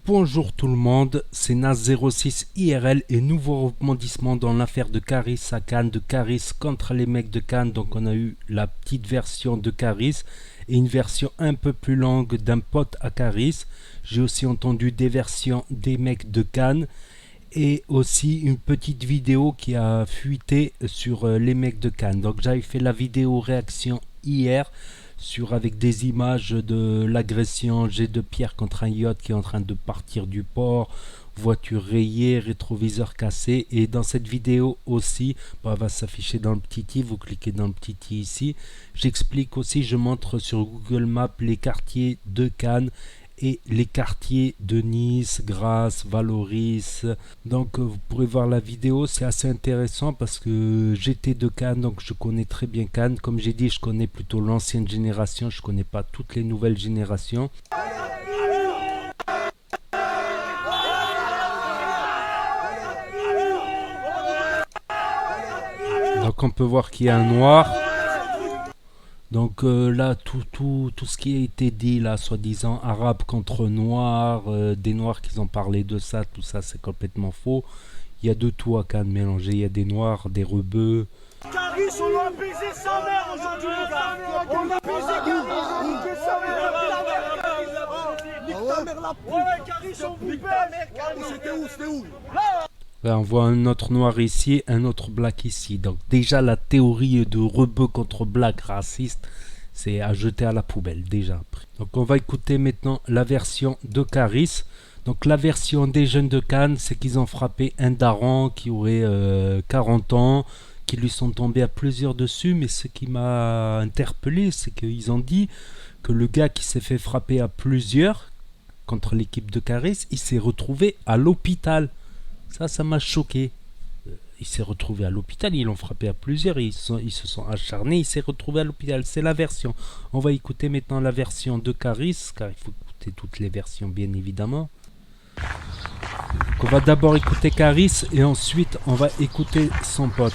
Bonjour tout le monde, c'est Nas06 IRL et nouveau rebondissement dans l'affaire de Caris à Cannes, de Caris contre les mecs de Cannes. Donc on a eu la petite version de Caris et une version un peu plus longue d'un pote à Caris. J'ai aussi entendu des versions des mecs de Cannes et aussi une petite vidéo qui a fuité sur les mecs de Cannes. Donc j'avais fait la vidéo réaction hier avec des images de l'agression jet de pierre contre un yacht qui est en train de partir du port, voiture rayée, rétroviseur cassé. Et dans cette vidéo aussi, elle va s'afficher dans le petit i, vous cliquez dans le petit i ici, j'explique aussi, je montre sur Google Maps les quartiers de Cannes et les quartiers de Nice, Grasse, Valoris. Donc vous pourrez voir la vidéo, c'est assez intéressant parce que j'étais de Cannes, donc je connais très bien Cannes. Comme j'ai dit, je connais plutôt l'ancienne génération, je connais pas toutes les nouvelles générations. Donc on peut voir qu'il y a un noir. Donc là, tout ce qui a été dit, là, soi-disant arabe contre noir, des noirs qui ont parlé de ça, tout ça, c'est complètement faux. Il y a de tout à Cannes mélangé, il y a des noirs, des rebeux. Caris, on va baiser sa mère aujourd'hui, les gars. On va baiser Caris, on va sa mère, nique ta mère la pute. Ouais, Caris, on vous baise. Caris, c'était où Là, on voit un autre noir ici, un autre black ici. Donc déjà, la théorie de rebeu contre black raciste, c'est à jeter à la poubelle, déjà. Donc on va écouter maintenant la version de Caris. Donc la version des jeunes de Cannes, c'est qu'ils ont frappé un daron qui aurait 40 ans, qui lui sont tombés à plusieurs dessus. Mais ce qui m'a interpellé, c'est qu'ils ont dit que le gars qui s'est fait frapper à plusieurs contre l'équipe de Caris, il s'est retrouvé à l'hôpital. Ça m'a choqué. Il s'est retrouvé à l'hôpital, ils l'ont frappé à plusieurs, ils se sont acharnés, il s'est retrouvé à l'hôpital. C'est la version. On va écouter maintenant la version de Caris, car il faut écouter toutes les versions bien évidemment. Donc on va d'abord écouter Caris et ensuite on va écouter son pote.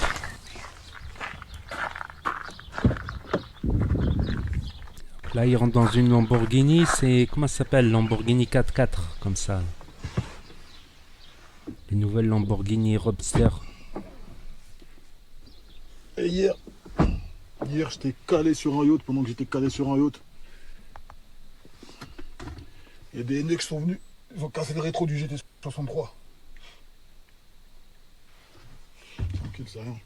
Là il rentre dans une Lamborghini, c'est comment ça s'appelle, Lamborghini 4x4 comme ça. Les nouvelles Lamborghini Roadster. Et hier j'étais calé sur un yacht. Pendant que j'étais calé sur un yacht, il y a des NX qui sont venus, ils ont cassé le rétro du GT63. Tranquille, c'est rien.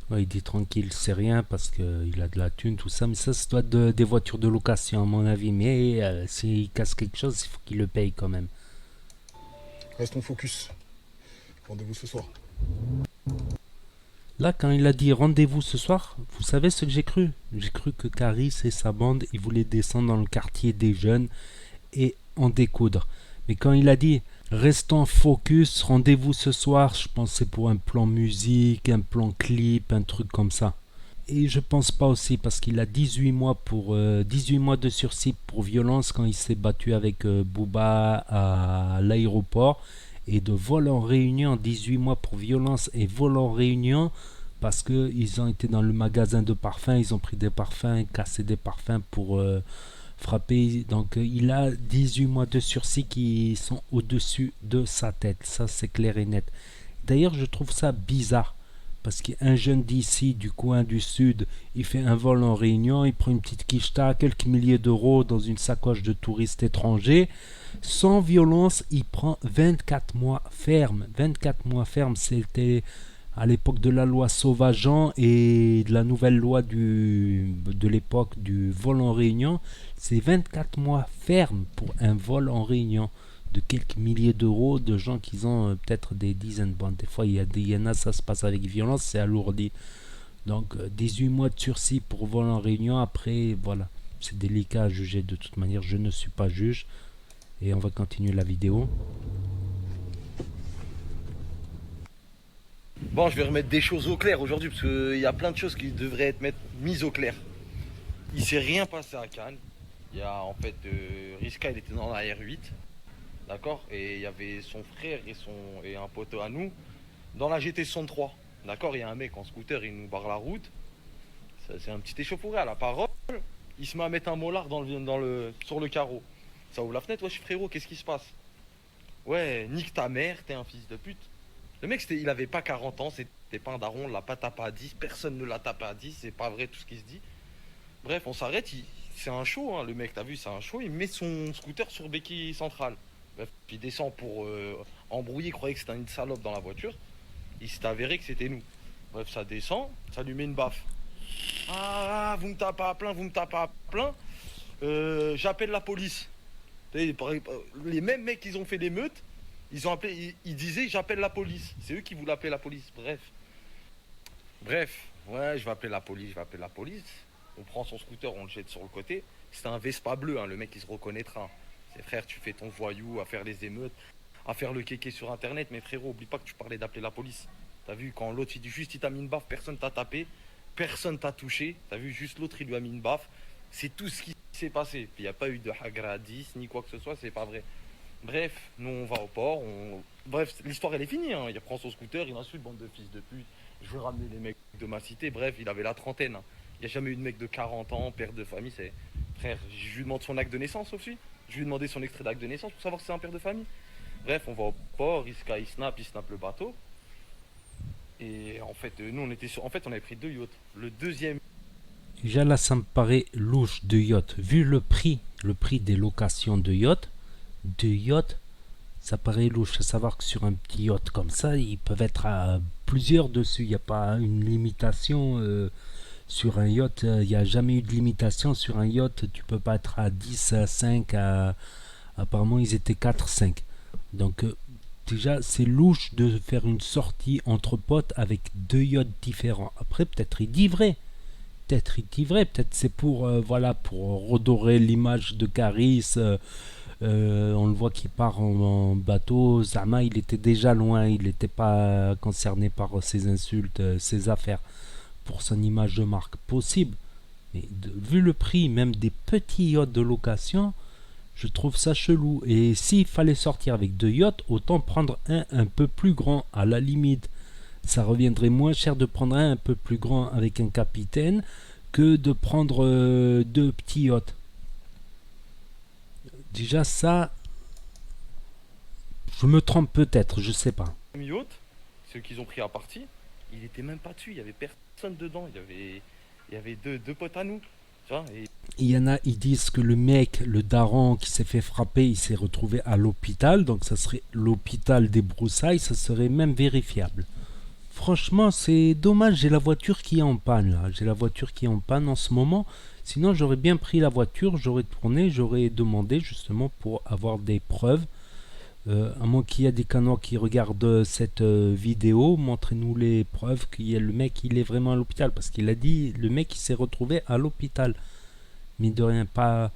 Ouais, il dit tranquille, c'est rien parce qu'il a de la thune, tout ça. Mais ça doit être des voitures de location à mon avis. Mais s'il casse quelque chose, il faut qu'il le paye quand même. Restons focus. Rendez-vous ce soir. Là, quand il a dit rendez-vous ce soir, vous savez ce que j'ai cru? J'ai cru que Caris et sa bande, ils voulaient descendre dans le quartier des jeunes et en découdre. Mais quand il a dit restons focus, rendez-vous ce soir, je pensais pour un plan musique, un plan clip, un truc comme ça. Et je pense pas aussi parce qu'il a 18 mois de sursis pour violence quand il s'est battu avec Booba à l'aéroport, et de vol en réunion, 18 mois pour violence et vol en réunion parce qu'ils ont été dans le magasin de parfums, ils ont pris des parfums, cassé des parfums pour frapper. Donc il a 18 mois de sursis qui sont au-dessus de sa tête, ça c'est clair et net. D'ailleurs je trouve ça bizarre. Parce qu'un jeune d'ici, du coin du sud, il fait un vol en réunion, il prend une petite quicheta, quelques milliers d'euros dans une sacoche de touristes étrangers. Sans violence, il prend 24 mois ferme. 24 mois ferme, c'était à l'époque de la loi Sauvageant et de la nouvelle loi de l'époque du vol en réunion. C'est 24 mois ferme pour un vol en réunion de quelques milliers d'euros, de gens qui ont peut-être des dizaines. Bon, des fois, il y en a, ça se passe avec violence, c'est alourdi. Donc, 18 mois de sursis pour vol en réunion. Après, voilà, c'est délicat à juger de toute manière. Je ne suis pas juge. Et on va continuer la vidéo. Bon, je vais remettre des choses au clair aujourd'hui parce qu'il y a plein de choses qui devraient être mises au clair. Il s'est rien passé à Cannes. Il y a en fait, Riska, il était dans la R8. D'accord, et il y avait son frère et un poteau à nous dans la GT63. D'accord, il y a un mec en scooter, il nous barre la route. C'est un petit échauffouré à la parole. Il se met à mettre un mollard sur le carreau. Ça ouvre la fenêtre, wesh frérot, qu'est-ce qui se passe? Ouais, nique ta mère, t'es un fils de pute. Le mec, il avait pas 40 ans, c'était pas un daron, on l'a pas tapé à 10, personne ne l'a tapé à 10, c'est pas vrai tout ce qui se dit. Bref, on s'arrête, c'est un show, hein, le mec, t'as vu, c'est un show, il met son scooter sur béquille centrale. Bref, puis il descend pour embrouiller, il croyait que c'était une salope dans la voiture. Il s'est avéré que c'était nous. Bref, ça descend, ça lui met une baffe. Ah, vous me tapez à plein, vous me tapez à plein. J'appelle la police. Les mêmes mecs qui ont fait l'émeute, ils ont appelé, ils disaient j'appelle la police. C'est eux qui voulaient appeler la police. Bref, ouais, je vais appeler la police. On prend son scooter, on le jette sur le côté. C'était un Vespa bleu, hein, le mec il se reconnaîtra. C'est frère, tu fais ton voyou à faire les émeutes, à faire le kéké sur internet, mais frérot, oublie pas que tu parlais d'appeler la police. T'as vu, quand l'autre il dit juste il t'a mis une baffe, personne t'a tapé, personne t'a touché. T'as vu, juste l'autre il lui a mis une baffe. C'est tout ce qui s'est passé. Il n'y a pas eu de hagra 10 ni quoi que ce soit, c'est pas vrai. Bref, nous on va au port. Bref, l'histoire elle est finie. Hein. Il prend son scooter, il insulte bande de fils de pute. Je vais ramener les mecs de ma cité. Bref, il avait la trentaine. Hein. Il n'y a jamais eu de mec de 40 ans, père de famille. C'est frère, je lui demande son acte de naissance aussi. Je lui ai demandé son extrait d'acte de naissance pour savoir si c'est un père de famille. Bref, on va au port, il snap le bateau. Et en fait, nous on était sur. En fait, on avait pris 2 yachts. Le deuxième. Déjà là, ça me paraît louche de yacht. Vu le prix des locations de yacht, ça paraît louche. À savoir que sur un petit yacht comme ça, ils peuvent être à plusieurs dessus. Il n'y a pas une limitation sur un yacht. Il n'y a jamais eu de limitation sur un yacht. Tu peux pas être à 10, à 5, apparemment ils étaient 4, 5. Donc déjà, c'est louche de faire une sortie entre potes avec 2 yachts différents. Après, peut-être il dit vrai. Peut-être c'est pour pour redorer l'image de Caris. On le voit qu'il part en bateau. Zama, il était déjà loin, il n'était pas concerné par ses insultes, ses affaires, pour son image de marque. Possible, mais vu le prix même des petits yachts de location, je trouve ça chelou. Et s'il fallait sortir avec 2 yachts, autant prendre un peu plus grand. À la limite, ça reviendrait moins cher de prendre un peu plus grand avec un capitaine que de prendre 2 petits yachts. Déjà ça, je me trompe peut-être, je sais pas. Yacht, ceux qu'ils ont pris à partie, il était même pas dessus, il y avait personne dedans, il y avait deux potes à nous. Tu vois, et... Il y en a, ils disent que le mec, le daron qui s'est fait frapper, il s'est retrouvé à l'hôpital, donc ça serait l'hôpital des Broussailles, ça serait même vérifiable. Franchement, c'est dommage, j'ai la voiture qui est en panne là. J'ai la voiture qui est en panne en ce moment. Sinon, j'aurais bien pris la voiture, j'aurais tourné, j'aurais demandé justement pour avoir des preuves. À moins qu'il y ait des canaux qui regardent cette vidéo, montrez-nous les preuves que le mec il est vraiment à l'hôpital. Parce qu'il a dit, le mec il s'est retrouvé à l'hôpital. Mais de rien, pas...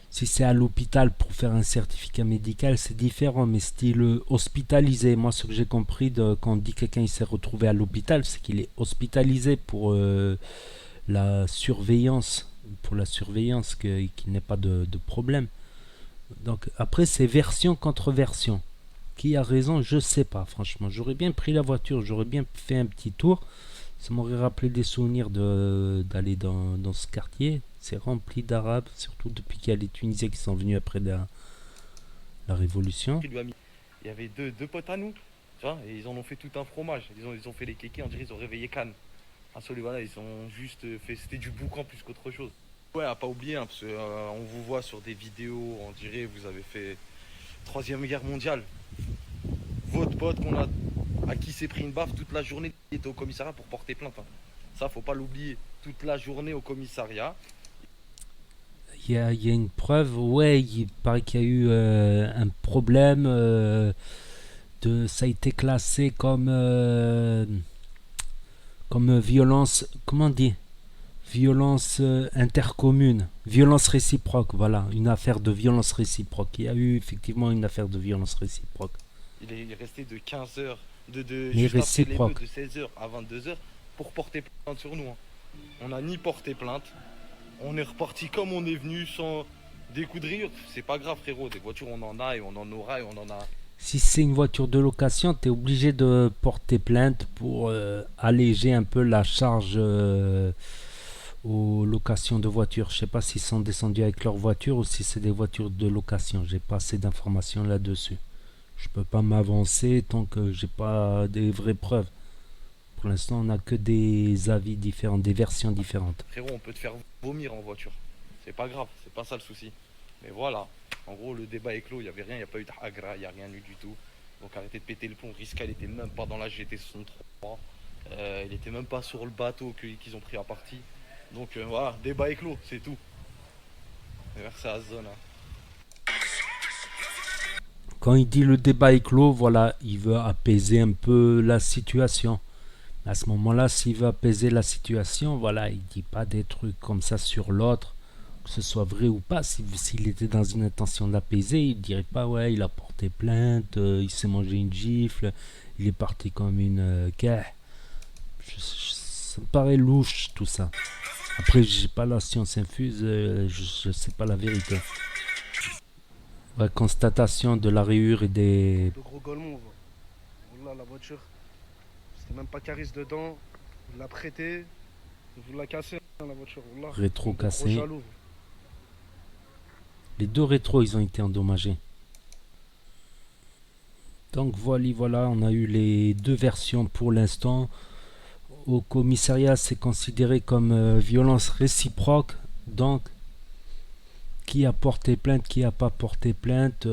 Si c'est à l'hôpital pour faire un certificat médical, c'est différent, mais style hospitalisé. Moi, ce que j'ai compris quand on dit quelqu'un il s'est retrouvé à l'hôpital, c'est qu'il est hospitalisé pour la surveillance, qu'il n'ait pas de problème. Donc après, c'est version contre version. Qui a raison, je sais pas, franchement. J'aurais bien pris la voiture, j'aurais bien fait un petit tour. Ça m'aurait rappelé des souvenirs d'aller dans ce quartier. C'est rempli d'Arabes, surtout depuis qu'il y a les Tunisiens qui sont venus après la Révolution. Il y avait deux potes à nous, tu vois, et ils en ont fait tout un fromage. Ils ont fait les kékés, on dirait ils ont réveillé Cannes. Voilà, ils ont juste fait, c'était du boucan plus qu'autre chose. Ouais, à pas oublier, hein, parce qu'on vous voit sur des vidéos, on dirait vous avez fait 3e guerre mondiale. Votre pote à qui s'est pris une baffe toute la journée, il était au commissariat pour porter plainte. Hein. Ça, faut pas l'oublier. Toute la journée au commissariat. Il y a une preuve, ouais, il paraît qu'il y a eu un problème, ça a été classé comme violence, comment on dit, violence intercommune, violence réciproque, voilà, une affaire de violence réciproque. Il y a eu effectivement une affaire de violence réciproque. Il est resté de 15h, de juste après l'émeute, de 16h à 22h pour porter plainte sur nous. Hein. On n'a ni porté plainte. On est reparti comme on est venu sans des coups de rire. C'est pas grave frérot, des voitures on en a et on en aura et on en a. Si c'est une voiture de location, tu es obligé de porter plainte pour alléger un peu la charge aux locations de voitures. Je sais pas s'ils sont descendus avec leur voiture ou si c'est des voitures de location. J'ai pas assez d'informations là-dessus. Je peux pas m'avancer tant que j'ai pas des vraies preuves. Pour l'instant, on n'a que des avis différents, des versions différentes. Frérot, on peut te faire vomir en voiture. C'est pas grave, c'est pas ça le souci. Mais voilà, en gros, le débat est clos. Il y avait rien, il n'y a pas eu de hagra, il n'y a rien eu du tout. Donc arrêtez de péter le plomb. Riska, il était même pas dans la GT63. Il était même pas sur le bateau qu'ils ont pris à partie. Donc voilà, débat est clos, c'est tout. Et merci à Zone. Quand il dit le débat est clos, voilà, il veut apaiser un peu la situation. À ce moment-là, s'il veut apaiser la situation, voilà, il dit pas des trucs comme ça sur l'autre, que ce soit vrai ou pas. S'il était dans une intention d'apaiser, il dirait pas ouais, il a porté plainte, il s'est mangé une gifle, il est parti comme une ça me paraît louche tout ça. Après, j'ai pas la science infuse, je sais pas la vérité. Ouais, constatation de la rayure et des... De gros golemons, voilà la voiture. C'était même pas Caris dedans. Il l'a prêté. Il vous l'a cassé la voiture. Voilà. rétros Trop cassés. jaloux. Les deux rétros, ils ont été endommagés. Donc voilà, on a eu les deux versions pour l'instant. Au commissariat, c'est considéré comme violence réciproque. Donc, qui a porté plainte, qui n'a pas porté plainte,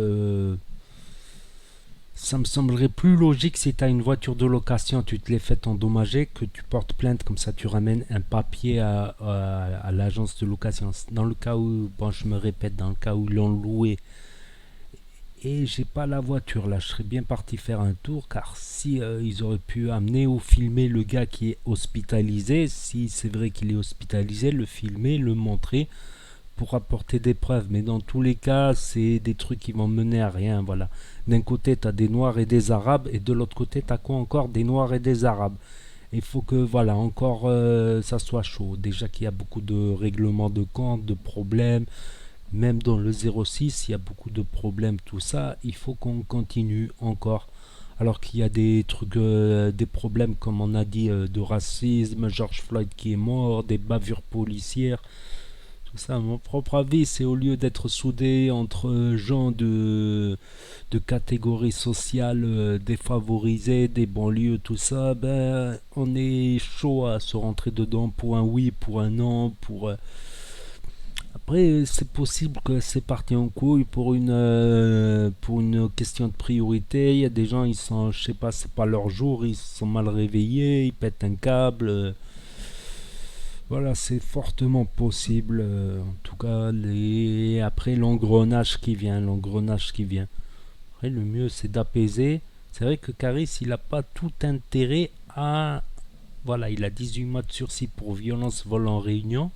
ça me semblerait plus logique si tu as une voiture de location, tu te l'es fait endommager, que tu portes plainte, comme ça tu ramènes un papier à l'agence de location. Dans le cas où, bon je me répète, dans le cas où ils l'ont loué et j'ai pas la voiture là, je serais bien parti faire un tour, car si ils auraient pu amener ou filmer le gars qui est hospitalisé, si c'est vrai qu'il est hospitalisé, le filmer, le montrer pour apporter des preuves. Mais dans tous les cas, c'est des trucs qui vont mener à rien. Voilà. D'un côté, tu as des Noirs et des Arabes, et de l'autre côté, tu as quoi encore? Des Noirs et des Arabes. Il faut que, voilà, encore ça soit chaud. Déjà qu'il y a beaucoup de règlements de compte, de problèmes. Même dans le 06, il y a beaucoup de problèmes, tout ça. Il faut qu'on continue encore. Alors qu'il y a des trucs, des problèmes, comme on a dit, de racisme, George Floyd qui est mort, des bavures policières. Tout ça, à mon propre avis, c'est au lieu d'être soudés entre gens de catégories sociales défavorisées, des banlieues, tout ça, ben, on est chaud à se rentrer dedans pour un oui, pour un non, pour... Après, c'est possible que c'est parti en couille pour une question de priorité. Il y a des gens, ils sont, je sais pas, c'est pas leur jour, ils sont mal réveillés, ils pètent un câble. Voilà, c'est fortement possible. En tout cas, après l'engrenage qui vient, Après, le mieux, c'est d'apaiser. C'est vrai que Caris, il n'a pas tout intérêt à... Voilà, il a 18 mois de sursis pour violence vol en réunion.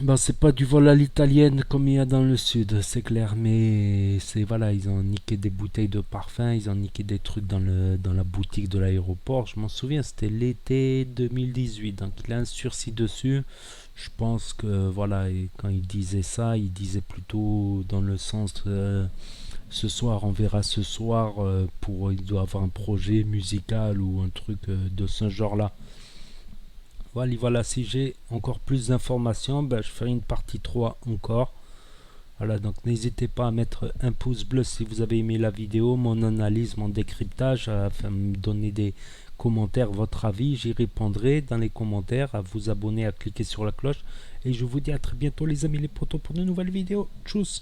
Ben, c'est pas du vol à l'italienne comme il y a dans le sud, c'est clair, mais c'est voilà, ils ont niqué des bouteilles de parfum, ils ont niqué des trucs dans la boutique de l'aéroport. Je m'en souviens, c'était l'été 2018, donc il a un sursis dessus. Je pense que voilà, et quand il disait ça, il disait plutôt dans le sens ce soir, on verra ce soir, il doit avoir un projet musical ou un truc de ce genre-là. Voilà, si j'ai encore plus d'informations, ben, je ferai une partie 3 encore. Voilà, donc n'hésitez pas à mettre un pouce bleu si vous avez aimé la vidéo, mon analyse, mon décryptage, à me donner des commentaires, votre avis. J'y répondrai dans les commentaires, à vous abonner, à cliquer sur la cloche. Et je vous dis à très bientôt les amis les potos pour de nouvelles vidéos. Tchuss!